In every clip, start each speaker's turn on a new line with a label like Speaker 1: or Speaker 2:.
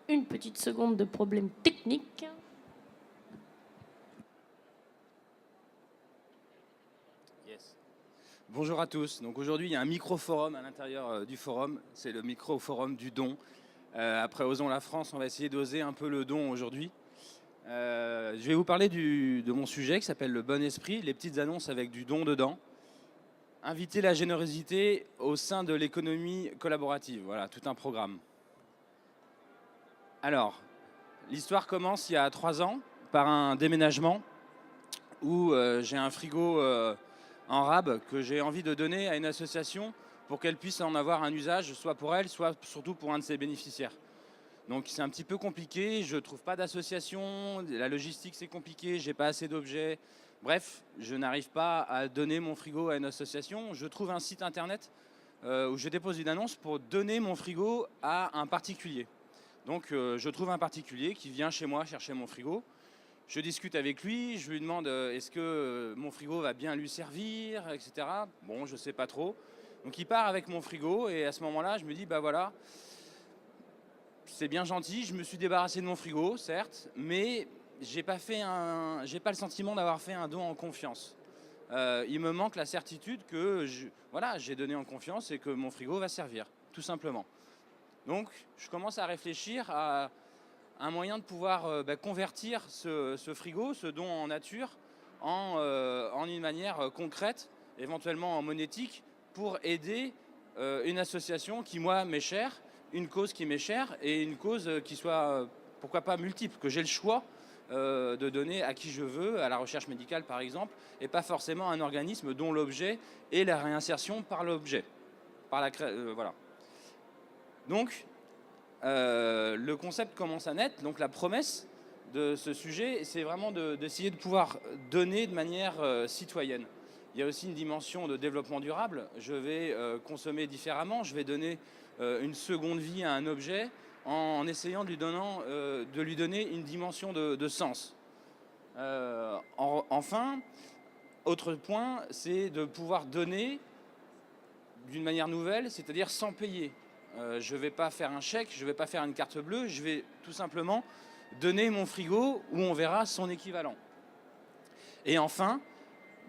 Speaker 1: une petite seconde de problème technique.
Speaker 2: Yes. Bonjour à tous. Donc aujourd'hui, il y a un micro-forum à l'intérieur du forum. C'est le micro-forum du don. Après Osons la France, on va essayer d'oser un peu le don aujourd'hui. Je vais vous parler de mon sujet qui s'appelle le bon esprit, les petites annonces avec du don dedans. Inviter la générosité au sein de l'économie collaborative. Voilà, tout un programme. Alors, l'histoire commence il y a 3 ans par un déménagement où j'ai un frigo en rab que j'ai envie de donner à une association pour qu'elle puisse en avoir un usage, soit pour elle, soit surtout pour un de ses bénéficiaires. Donc c'est un petit peu compliqué, je ne trouve pas d'association, la logistique c'est compliqué, j'ai pas assez d'objets. Bref, je n'arrive pas à donner mon frigo à une association. Je trouve un site internet où je dépose une annonce pour donner mon frigo à un particulier. Donc je trouve un particulier qui vient chez moi chercher mon frigo. Je discute avec lui, je lui demande est-ce que mon frigo va bien lui servir, etc. Bon, je sais pas trop. Donc il part avec mon frigo et à ce moment-là, je me dis bah voilà, c'est bien gentil, je me suis débarrassé de mon frigo, certes, mais j'ai pas le sentiment d'avoir fait un don en confiance. Il me manque la certitude que voilà, j'ai donné en confiance et que mon frigo va servir, tout simplement. Donc je commence à réfléchir à un moyen de pouvoir convertir ce frigo, ce don en nature, en une manière concrète, éventuellement en monétique, pour aider une association qui, moi, m'est chère, une cause qui m'est chère, et une cause qui soit, pourquoi pas, multiple, que j'ai le choix de donner à qui je veux, à la recherche médicale par exemple, et pas forcément un organisme dont l'objet est la réinsertion par l'objet, voilà. Donc, le concept commence à naître, donc la promesse de ce sujet, c'est vraiment d'essayer de pouvoir donner de manière citoyenne. Il y a aussi une dimension de développement durable. Je vais consommer différemment, je vais donner une seconde vie à un objet en essayant de lui donner une dimension de sens. Enfin, autre point, c'est de pouvoir donner d'une manière nouvelle, c'est-à-dire sans payer. Je ne vais pas faire un chèque, je ne vais pas faire une carte bleue, je vais tout simplement donner mon frigo où on verra son équivalent. Et enfin,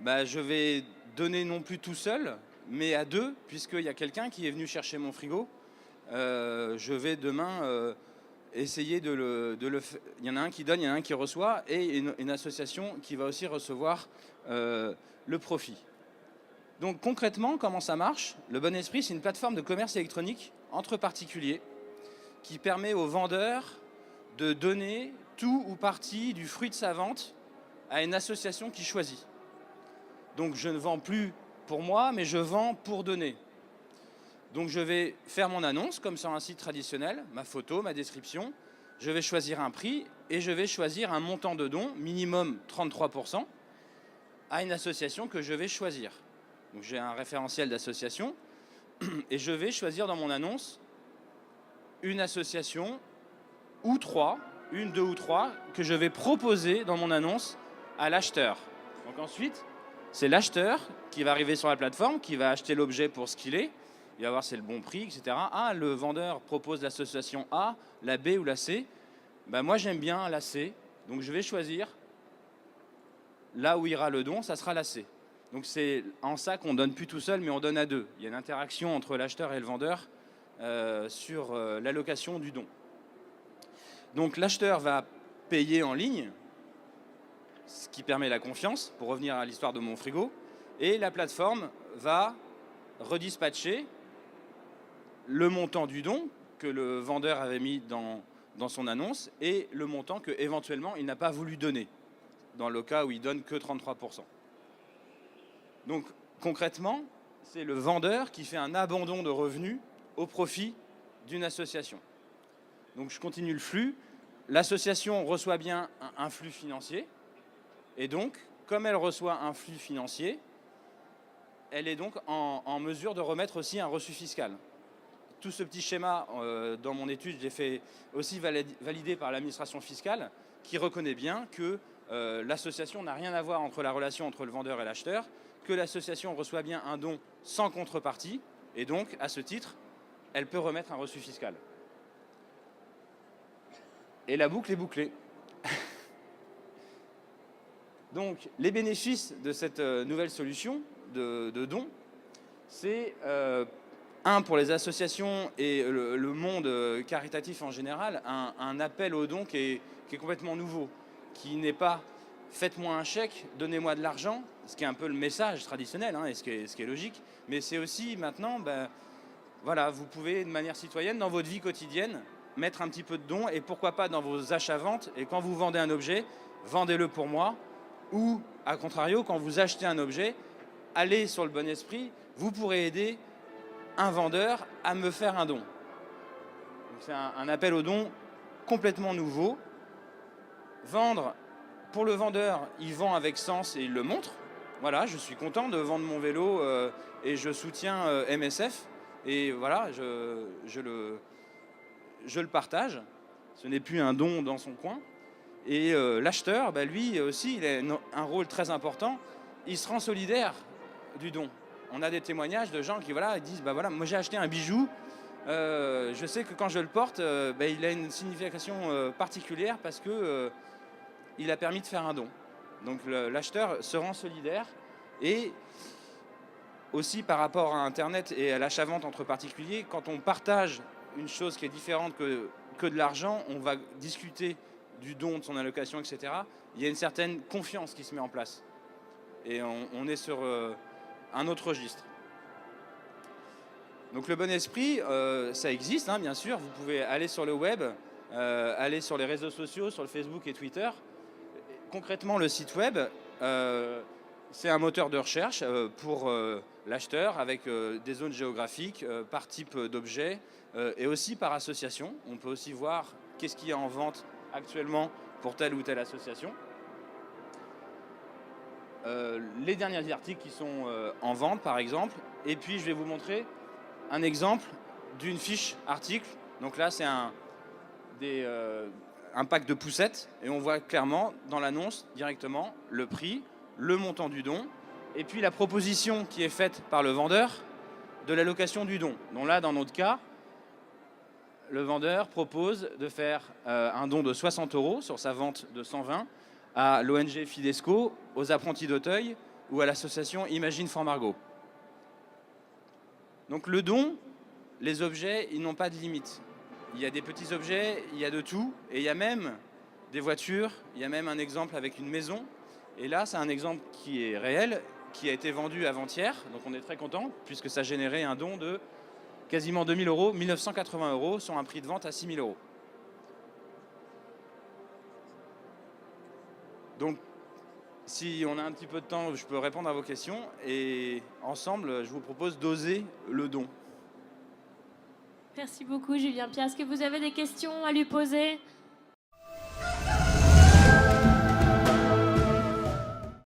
Speaker 2: je vais donner non plus tout seul, mais à deux, puisqu'il y a quelqu'un qui est venu chercher mon frigo. Je vais demain essayer de le faire. Il y en a un qui donne, il y en a un qui reçoit, et une association qui va aussi recevoir le profit. Donc concrètement, comment ça marche? Le Bon Esprit, c'est une plateforme de commerce électronique entre particuliers qui permet aux vendeurs de donner tout ou partie du fruit de sa vente à une association qui choisit. Donc je ne vends plus pour moi, mais je vends pour donner. Donc je vais faire mon annonce comme sur un site traditionnel, ma photo, ma description. Je vais choisir un prix et je vais choisir un montant de don, minimum 33%, à une association que je vais choisir. Donc j'ai un référentiel d'association et je vais choisir dans mon annonce une association ou trois, une, deux ou trois, que je vais proposer dans mon annonce à l'acheteur. Donc ensuite, c'est l'acheteur qui va arriver sur la plateforme, qui va acheter l'objet pour ce qu'il est, il va voir si c'est le bon prix, etc. Ah, le vendeur propose l'association A, la B ou la C. Moi j'aime bien la C, donc je vais choisir là où ira le don, ça sera la C. Donc c'est en ça qu'on donne plus tout seul, mais on donne à deux. Il y a une interaction entre l'acheteur et le vendeur sur l'allocation du don. Donc l'acheteur va payer en ligne, ce qui permet la confiance, pour revenir à l'histoire de mon frigo, et la plateforme va redispatcher le montant du don que le vendeur avait mis dans son annonce et le montant que éventuellement il n'a pas voulu donner, dans le cas où il donne que 33%. Donc concrètement, c'est le vendeur qui fait un abandon de revenus au profit d'une association. Donc je continue le flux. L'association reçoit bien un flux financier. Et donc, comme elle reçoit un flux financier, elle est donc en mesure de remettre aussi un reçu fiscal. Tout ce petit schéma, dans mon étude, je l'ai fait aussi valider par l'administration fiscale, qui reconnaît bien que l'association n'a rien à voir entre la relation entre le vendeur et l'acheteur, que l'association reçoit bien un don sans contrepartie, et donc, à ce titre, elle peut remettre un reçu fiscal. Et la boucle est bouclée. Donc, les bénéfices de cette nouvelle solution de don, c'est pour les associations et le monde caritatif en général, un appel au don qui est complètement nouveau, qui n'est pas faites-moi un chèque, donnez-moi de l'argent, ce qui est un peu le message traditionnel, hein, et ce qui est logique, mais c'est aussi maintenant, voilà, vous pouvez de manière citoyenne, dans votre vie quotidienne, mettre un petit peu de dons, et pourquoi pas dans vos achats-ventes, et quand vous vendez un objet, vendez-le pour moi, ou à contrario, quand vous achetez un objet, allez sur le Bon Esprit, vous pourrez aider un vendeur à me faire un don. C'est un appel au don complètement nouveau. Vendre, pour le vendeur, il vend avec sens et il le montre. Voilà, je suis content de vendre mon vélo et je soutiens MSF. Et voilà, je le partage. Ce n'est plus un don dans son coin. Et l'acheteur, lui aussi, il a un rôle très important. Il se rend solidaire du don. On a des témoignages de gens qui ils disent voilà, moi j'ai acheté un bijou, je sais que quand je le porte, il a une signification particulière parce que il a permis de faire un don. Donc l'acheteur se rend solidaire. Et aussi par rapport à Internet et à l'achat-vente entre particuliers, quand on partage une chose qui est différente que de l'argent, on va discuter du don, de son allocation, etc. Il y a une certaine confiance qui se met en place. Et on est sur un autre registre. Donc le Bon Esprit, ça existe, hein, bien sûr. Vous pouvez aller sur le web, aller sur les réseaux sociaux, sur le Facebook et Twitter. Concrètement, le site web, c'est un moteur de recherche pour l'acheteur avec des zones géographiques par type d'objet et aussi par association. On peut aussi voir qu'est-ce qu'il y a en vente actuellement pour telle ou telle association. Les derniers articles qui sont en vente, par exemple. Et puis, je vais vous montrer un exemple d'une fiche article. Donc là, c'est un pack de poussettes. Et on voit clairement dans l'annonce directement le prix, le montant du don, et puis la proposition qui est faite par le vendeur de l'allocation du don. Donc là, dans notre cas, le vendeur propose de faire un don de 60 € sur sa vente de 120 à l'ONG Fidesco, aux apprentis d'Auteuil ou à l'association Imagine for Margot. Donc le don, les objets, ils n'ont pas de limite. Il y a des petits objets, il y a de tout, et il y a même des voitures, il y a même un exemple avec une maison. Et là, c'est un exemple qui est réel, qui a été vendu avant-hier, donc on est très content, puisque ça générait un don de quasiment 2000 €, 1980 € sur un prix de vente à 6000 €. Donc, si on a un petit peu de temps, je peux répondre à vos questions. Et ensemble, je vous propose d'oser le don.
Speaker 1: Merci beaucoup, Julien Pierre. Est-ce que vous avez des questions à lui poser ?